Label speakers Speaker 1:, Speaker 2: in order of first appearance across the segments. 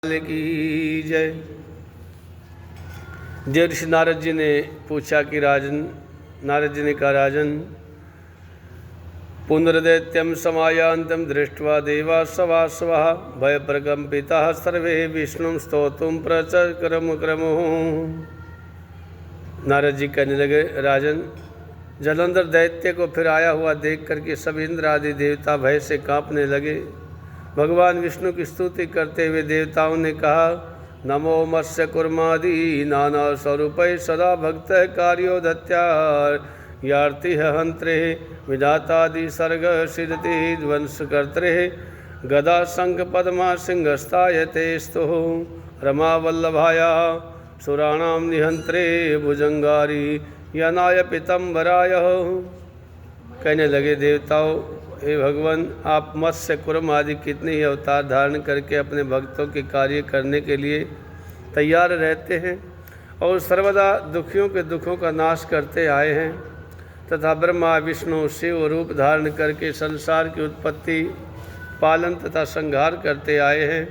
Speaker 1: की जय। जय ऋषि नारद जी ने पूछा कि नारद जी ने कहा, राजन, पुनर्दैत्यम समायांतम दृष्ट्वा देवा सवासवः भय प्रकम्पिताः सर्वे विष्णु स्तोतुम प्रचक्रम क्रमो। नारद जी कहने लगे, राजन, जलंधर दैत्य को फिर आया हुआ देख करके सब इंद्र आदि देवता भय से कांपने लगे। भगवान विष्णु की स्तुति करते हुए देवताओं ने कहा, नमो मत्स्य कुर्मादि नाना स्वरूप सदा भक्त कार्योदत्यार्ति हंत्रे विधातादि सर्ग सिद्धति ध्वंस कर्त्रे गदा शंख पद्मा सिंहस्तायते स्तु रमा वल्लभाया सुराणाम निहंत्रे भुजंगारी यनाय पितंबराय। कहने लगे, देवताओं, हे भगवान, आप मत्स्य कुर्म आदि कितने ही अवतार धारण करके अपने भक्तों के कार्य करने के लिए तैयार रहते हैं और सर्वदा दुखियों के दुखों का नाश करते आए हैं तथा ब्रह्मा विष्णु शिव रूप धारण करके संसार की उत्पत्ति पालन तथा संहार करते आए हैं।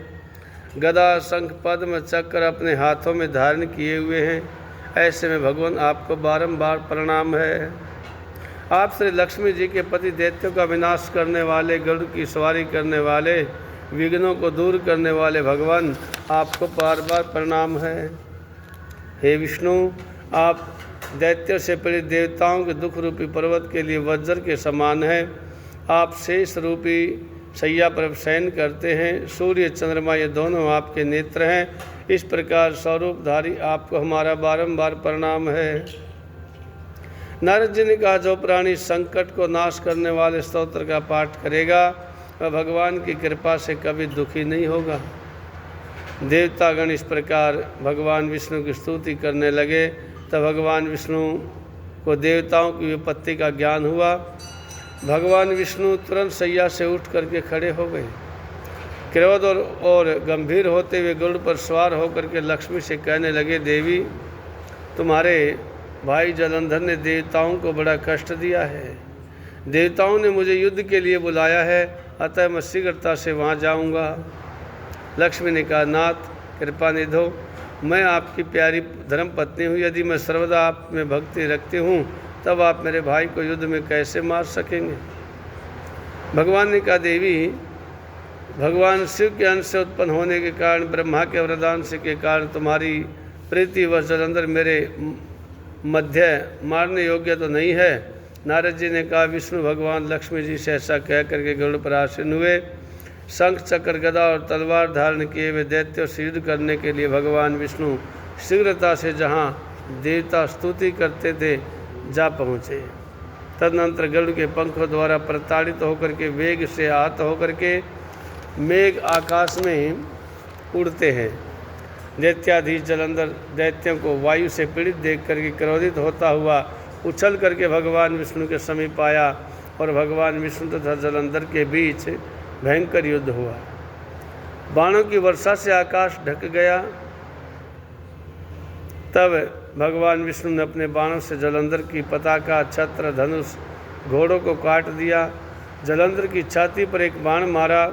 Speaker 1: गदा शंख पद्म चक्र अपने हाथों में धारण किए हुए हैं। ऐसे में भगवान आपको बारंबार प्रणाम है। आप श्री लक्ष्मी जी के पति दैत्यों का विनाश करने वाले, गरुड़ की सवारी करने वाले, विघ्नों को दूर करने वाले भगवान, आपको बार बार प्रणाम है। हे विष्णु, आप दैत्यों से पीड़ित देवताओं के दुख रूपी पर्वत के लिए वज्र के समान हैं। आप शेष रूपी शैया पर शयन करते हैं। सूर्य चंद्रमा ये दोनों आपके नेत्र हैं। इस प्रकार स्वरूपधारी आपको हमारा बारंबार प्रणाम है। नारद जी ने कहा, जो प्राणी संकट को नाश करने वाले स्तोत्र का पाठ करेगा वह भगवान की कृपा से कभी दुखी नहीं होगा। देवतागण इस प्रकार भगवान विष्णु की स्तुति करने लगे। तब भगवान विष्णु को देवताओं की विपत्ति का ज्ञान हुआ। भगवान विष्णु तुरंत शैया से उठ करके खड़े हो गए। क्रोध और गंभीर होते हुए गरुड़ पर सवार होकर के लक्ष्मी से कहने लगे, देवी, तुम्हारे भाई जलंधर ने देवताओं को बड़ा कष्ट दिया है। देवताओं ने मुझे युद्ध के लिए बुलाया है, अतः मैं शीघ्रता से वहाँ जाऊँगा। लक्ष्मी ने कहा, नाथ, कृपा निधो, मैं आपकी प्यारी धर्म पत्नी हूँ। यदि मैं सर्वदा आप में भक्ति रखती हूँ तब आप मेरे भाई को युद्ध में कैसे मार सकेंगे। भगवान ने कहा, देवी, भगवान शिव के अंश से उत्पन्न होने के कारण, ब्रह्मा के वरदान से के कारण तुम्हारी प्रीति व जलंधर मेरे मध्य मारने योग्य तो नहीं है। नारद जी ने कहा, विष्णु भगवान लक्ष्मी जी से ऐसा कह करके गरुड़ पर आसीन हुए। शंख चक्र गदा और तलवार धारण किए हुए दैत्यों से युद्ध करने के लिए भगवान विष्णु शीघ्रता से जहाँ देवता स्तुति करते थे जा पहुँचे। तदनंतर गरुड़ के पंखों द्वारा प्रताड़ित होकर के वेग से आहत होकर के मेघ आकाश में उड़ते हैं। दैत्याधीश जलंधर दैत्यों को वायु से पीड़ित देख करके क्रोधित होता हुआ उछल करके भगवान विष्णु के समीप आया और भगवान विष्णु तथा जलंधर के बीच भयंकर युद्ध हुआ। बाणों की वर्षा से आकाश ढक गया। तब भगवान विष्णु ने अपने बाणों से जलंधर की पताका, छत्र, धनुष, घोड़ों को काट दिया। जलंधर की छाती पर एक बाण मारा।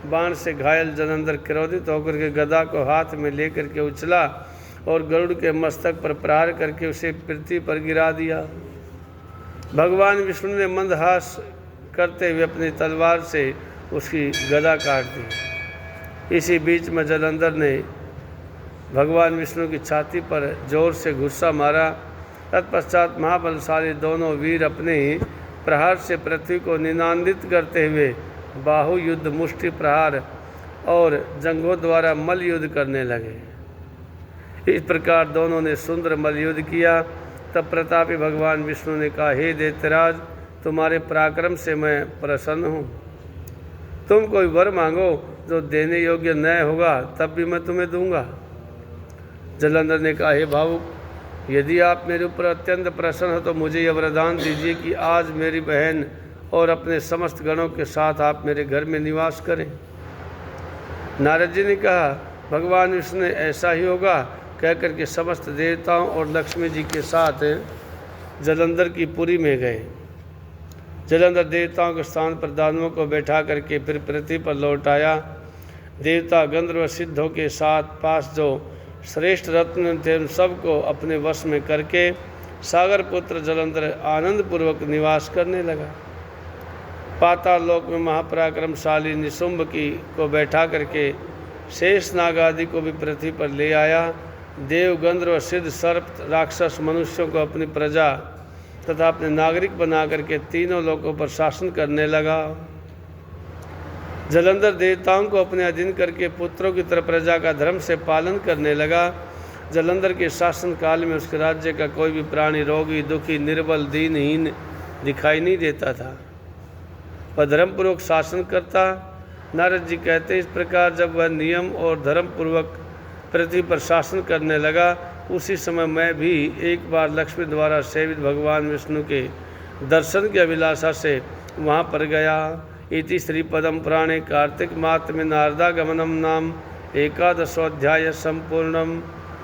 Speaker 1: बाण से घायल जलंधर क्रोधित होकर के गदा को हाथ में लेकर के उछला और गरुड़ के मस्तक पर प्रहार करके उसे पृथ्वी पर गिरा दिया। भगवान विष्णु ने मंदहास करते हुए अपनी तलवार से उसकी गदा काट दी। इसी बीच में जलंधर ने भगवान विष्णु की छाती पर जोर से गुस्सा मारा। तत्पश्चात महाबलशाली दोनों वीर अपने प्रहार से पृथ्वी को निनादित करते हुए बाहु युद्ध, मुष्टि प्रहार और जंघों द्वारा मल युद्ध करने लगे। इस प्रकार दोनों ने सुंदर मल युद्ध किया। तब प्रतापी भगवान विष्णु ने कहा, हे दैत्यराज, तुम्हारे पराक्रम से मैं प्रसन्न हूँ। तुम कोई वर मांगो जो देने योग्य न होगा तब भी मैं तुम्हें दूंगा। जलंधर ने कहा, हे भावुक, यदि आप मेरे ऊपर अत्यंत प्रसन्न हो तो मुझे यह वरदान दीजिए कि आज मेरी बहन और अपने समस्त गणों के साथ आप मेरे घर में निवास करें। नारद जी ने कहा, भगवान विष्णु ने ऐसा ही होगा कहकर के समस्त देवताओं और लक्ष्मी जी के साथ जलंधर की पुरी में गए। जलंधर देवताओं के स्थान पर दानवों को बैठा करके फिर पृथ्वी पर लौट आया। देवता गंधर्व सिद्धों के साथ पास जो श्रेष्ठ रत्न थे उन सबको अपने वश में करके सागर पुत्र जलंधर आनंद पूर्वक निवास करने लगा। पाताल लोक में महापराक्रमशाली निशुंभ को बैठा करके शेष नाग आदि को भी पृथ्वी पर ले आया। देव गंधर्व सिद्ध सर्प राक्षस मनुष्यों को अपनी प्रजा तथा अपने नागरिक बना करके तीनों लोकों पर शासन करने लगा। जलंधर देवताओं को अपने अधीन करके पुत्रों की तरह प्रजा का धर्म से पालन करने लगा। जलंधर के शासन काल में उसके राज्य का कोई भी प्राणी रोगी दुखी निर्बल दीनहीन दिखाई नहीं देता था। वह धर्मपूर्वक शासन करता। नारद जी कहते इस प्रकार जब वह नियम और धर्मपूर्वक पृथ्वी पर शासन करने लगा उसी समय मैं भी एक बार लक्ष्मी द्वारा सेवित भगवान विष्णु के दर्शन की अभिलाषा से वहाँ पर गया। इति श्री पदम पुराणे कार्तिक मास में नारदागमनम नाम एकादशोध्याय संपूर्णम।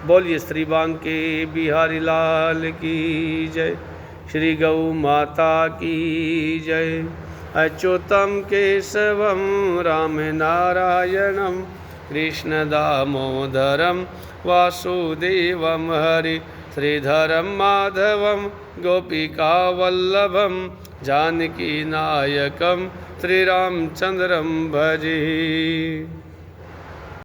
Speaker 1: बोलिए श्री बांके बिहारी लाल की जय। श्री गौ माता की जय। अच्युतम केशवम राम नारायणम कृष्ण दामोदरम वासुदेवम हरि श्रीधरम माधवम गोपिका वल्लभम जानकी नायकम श्रीरामचंद्रम भजे।